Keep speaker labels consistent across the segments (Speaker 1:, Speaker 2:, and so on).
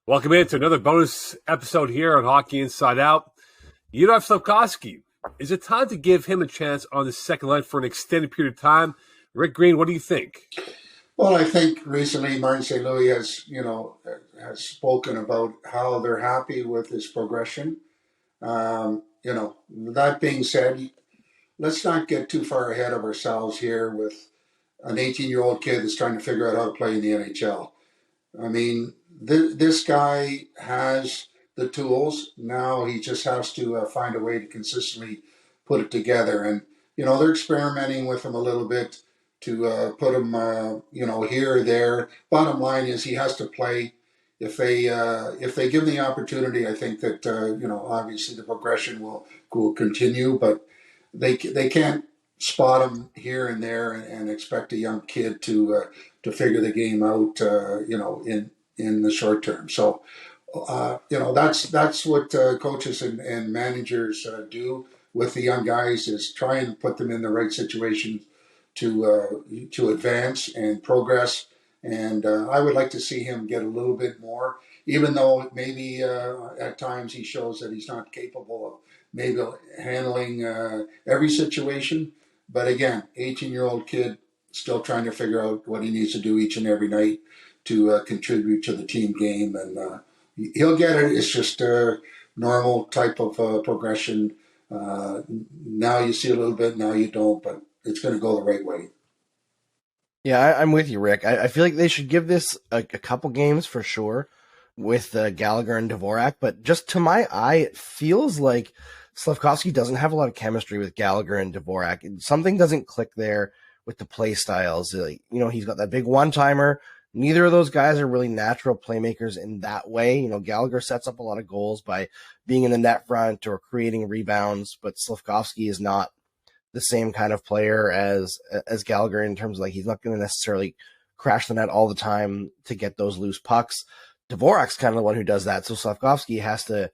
Speaker 1: Welcome into another bonus episode here on Hockey Inside Out. Slafkovsky. Is it time to give him a chance on the second line for an extended period of time? Rick Green, what do you think?
Speaker 2: Well, I think recently Martin St. Louis has spoken about how they're happy with his progression. That being said, let's not get too far ahead of ourselves here with an 18-year-old kid that's trying to figure out how to play in the NHL. I mean, this guy has the tools. Now he just has to find a way to consistently put it together. And, they're experimenting with him a little bit to put him, here or there. Bottom line is he has to play. If they give him the opportunity, I think that, obviously the progression will continue. But they can't spot him here and there and expect a young kid to figure the game out, in the short term. So, that's what coaches and managers do with the young guys, is try and put them in the right situation to advance and progress. And I would like to see him get a little bit more, even though maybe at times he shows that he's not capable of maybe handling every situation. But again, 18-year-old kid still trying to figure out what he needs to do each and every night to contribute to the team game. And he'll get it. It's just a normal type of progression. Now you see a little bit, now you don't, but it's going to go the right way.
Speaker 3: Yeah, I'm with you, Rick. I feel like they should give this a couple games for sure with Gallagher and Dvorak, but just to my eye, it feels like Slafkovsky doesn't have a lot of chemistry with Gallagher and Dvorak. Something doesn't click there with the play styles. He's got that big one-timer. Neither of those guys are really natural playmakers in that way. Gallagher sets up a lot of goals by being in the net front or creating rebounds, but Slafkovsky is not the same kind of player as Gallagher in terms of he's not going to necessarily crash the net all the time to get those loose pucks. Dvorak's kind of the one who does that. So Slafkovsky has to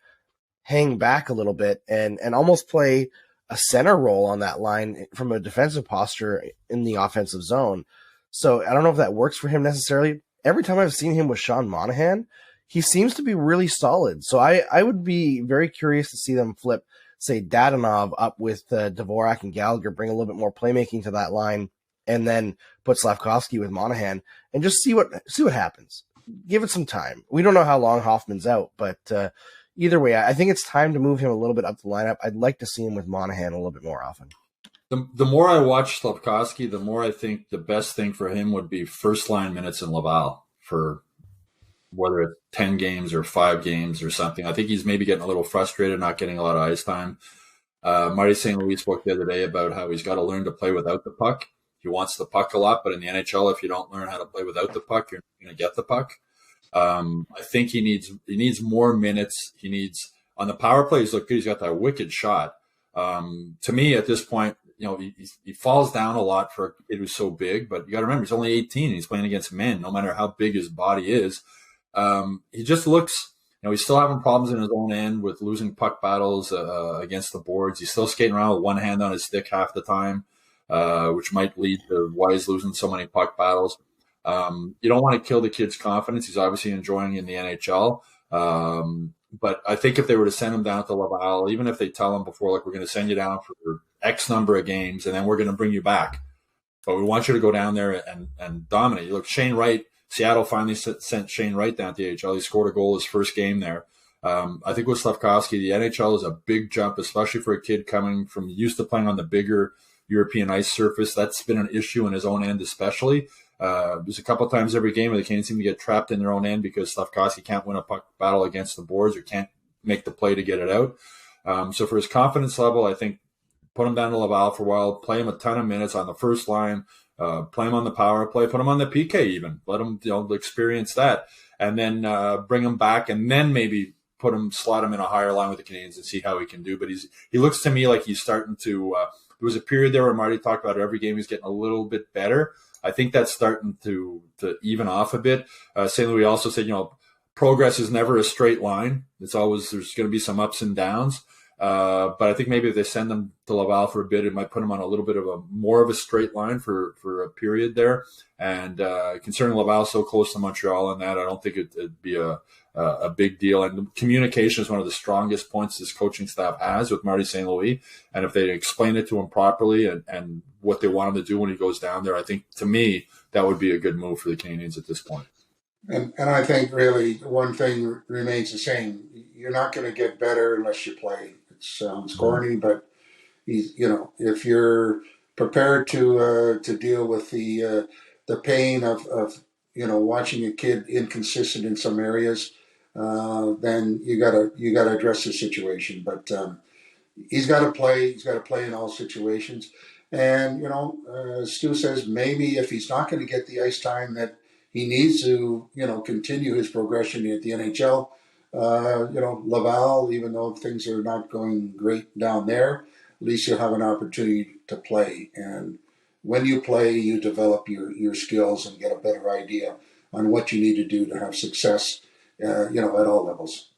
Speaker 3: hang back a little bit and almost play a center role on that line from a defensive posture in the offensive zone. So I don't know if that works for him necessarily. Every time I've seen him with Sean Monahan, he seems to be really solid. So I would be very curious to see them flip, say, Dadonov up with Dvorak and Gallagher, bring a little bit more playmaking to that line, and then put Slafkovsky with Monahan and just see what happens. Give it some time. We don't know how long Hoffman's out, but either way, I think it's time to move him a little bit up the lineup. I'd like to see him with Monahan a little bit more often.
Speaker 4: The more I watch Slafkovsky, the more I think the best thing for him would be first-line minutes in Laval for whether it's 10 games or 5 games or something. I think he's maybe getting a little frustrated not getting a lot of ice time. Marty St. Louis spoke the other day about how he's got to learn to play without the puck. He wants the puck a lot, but in the NHL, if you don't learn how to play without the puck, you're not going to get the puck. I think he needs more minutes. He needs, on the power play, he's looked good. He's got that wicked shot. To me, at this point, he falls down a lot for a kid who's so big, but you got to remember, he's only 18. He's playing against men, no matter how big his body is. He just looks, he's still having problems in his own end with losing puck battles against the boards. He's still skating around with one hand on his stick half the time, which might lead to why he's losing so many puck battles. You don't want to kill the kid's confidence. He's obviously enjoying in the NHL. But I think if they were to send him down to Laval, even if they tell him before, we're going to send you down for X number of games, and then we're going to bring you back. But we want you to go down there and dominate. Look, Shane Wright, Seattle finally sent Shane Wright down to the AHL. He scored a goal his first game there. I think with Slafkovsky, the NHL is a big jump, especially for a kid coming from used to playing on the bigger European ice surface. That's been an issue in his own end, especially. There's a couple times every game where they can't seem to get trapped in their own end because Slafkovsky can't win a puck battle against the boards or can't make the play to get it out. So for his confidence level, I think put him down to Laval for a while, play him a ton of minutes on the first line, play him on the power play, put him on the PK even, let him experience that, and then bring him back, and then maybe slot him in a higher line with the Canadiens and see how he can do. But he looks to me like he's starting to. There was a period there where Marty talked about every game he's getting a little bit better. I think that's starting to even off a bit. St. Louis also said, progress is never a straight line. There's going to be some ups and downs. But I think maybe if they send them to Laval for a bit, it might put them on a little bit of a more of a straight line for a period there. And considering Laval's so close to Montreal on that, I don't think it'd be a big deal. And communication is one of the strongest points this coaching staff has with Marty St. Louis. And if they explain it to him properly and what they want him to do when he goes down there, I think, to me, that would be a good move for the Canadiens at this point.
Speaker 2: And I think really one thing remains the same. You're not going to get better unless you play. It sounds corny, but if you're prepared to deal with the pain of watching a kid inconsistent in some areas, then you gotta address the situation. But he's got to play. He's got to play in all situations. And Stu says maybe if he's not going to get the ice time that he needs to, continue his progression at the NHL. Laval, even though things are not going great down there, at least you'll have an opportunity to play. And when you play, you develop your skills and get a better idea on what you need to do to have success, at all levels.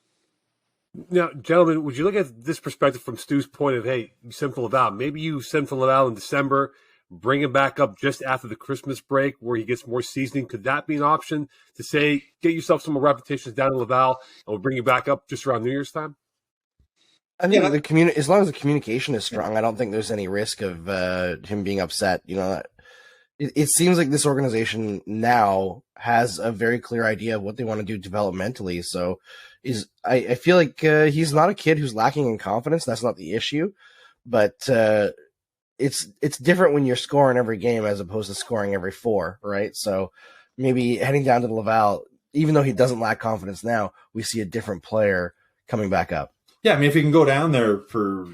Speaker 1: Now, gentlemen, would you look at this perspective from Stu's point of, hey, you send for Laval. Maybe you send for Laval in December, bring him back up just after the Christmas break where he gets more seasoning. Could that be an option to say, get yourself some more repetitions down in Laval and we'll bring you back up just around New Year's time?
Speaker 3: I think as long as the communication is strong, I don't think there's any risk of him being upset. It seems like this organization now has a very clear idea of what they want to do developmentally. So I feel like he's not a kid who's lacking in confidence. That's not the issue. But it's different when you're scoring every game as opposed to scoring every 4, right? So maybe heading down to Laval, even though he doesn't lack confidence now, we see a different player coming back up.
Speaker 4: Yeah, I mean, if he can go down there for,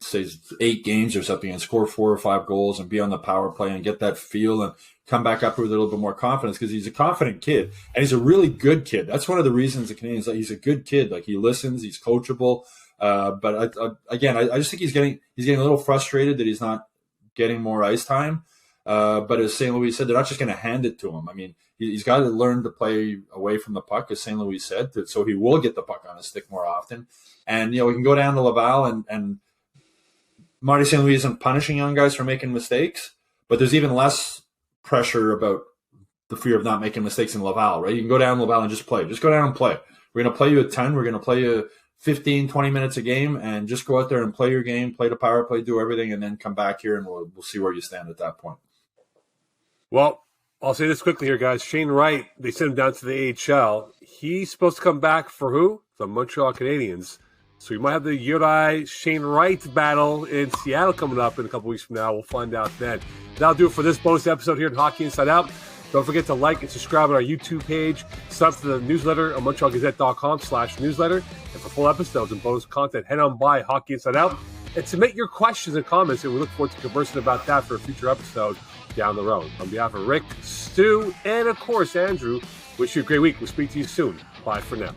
Speaker 4: say, 8 games or something and score 4 or 5 goals and be on the power play and get that feel and come back up with a little bit more confidence, because he's a confident kid and he's a really good kid. That's one of the reasons the Canadians, he's a good kid. Like, he listens, he's coachable. But I just think he's getting a little frustrated that he's not getting more ice time. But as St. Louis said, they're not just going to hand it to him. I mean, he's got to learn to play away from the puck, as St. Louis said, so he will get the puck on his stick more often. And, we can go down to Laval and Marty St. Louis isn't punishing young guys for making mistakes, but there's even less pressure about the fear of not making mistakes in Laval, right? You can go down to Laval and just play. Just go down and play. We're going to play you at 10. We're going to play you 15, 20 minutes a game, and just go out there and play your game, play the power play, do everything, and then come back here and we'll see where you stand at that point.
Speaker 1: Well, I'll say this quickly here, guys. Shane Wright, they sent him down to the AHL. He's supposed to come back for who? The Montreal Canadiens. So we might have the Uri-Shane Wright battle in Seattle coming up in a couple weeks from now. We'll find out then. That'll do it for this bonus episode here at Hockey Inside Out. Don't forget to like and subscribe on our YouTube page. Sign up to the newsletter on MontrealGazette.com/newsletter. And for full episodes and bonus content, head on by Hockey Inside Out and submit your questions and comments. And we look forward to conversing about that for a future episode down the road. On behalf of Rick, Stu, and of course Andrew, wish you a great week. We'll speak to you soon. Bye for now.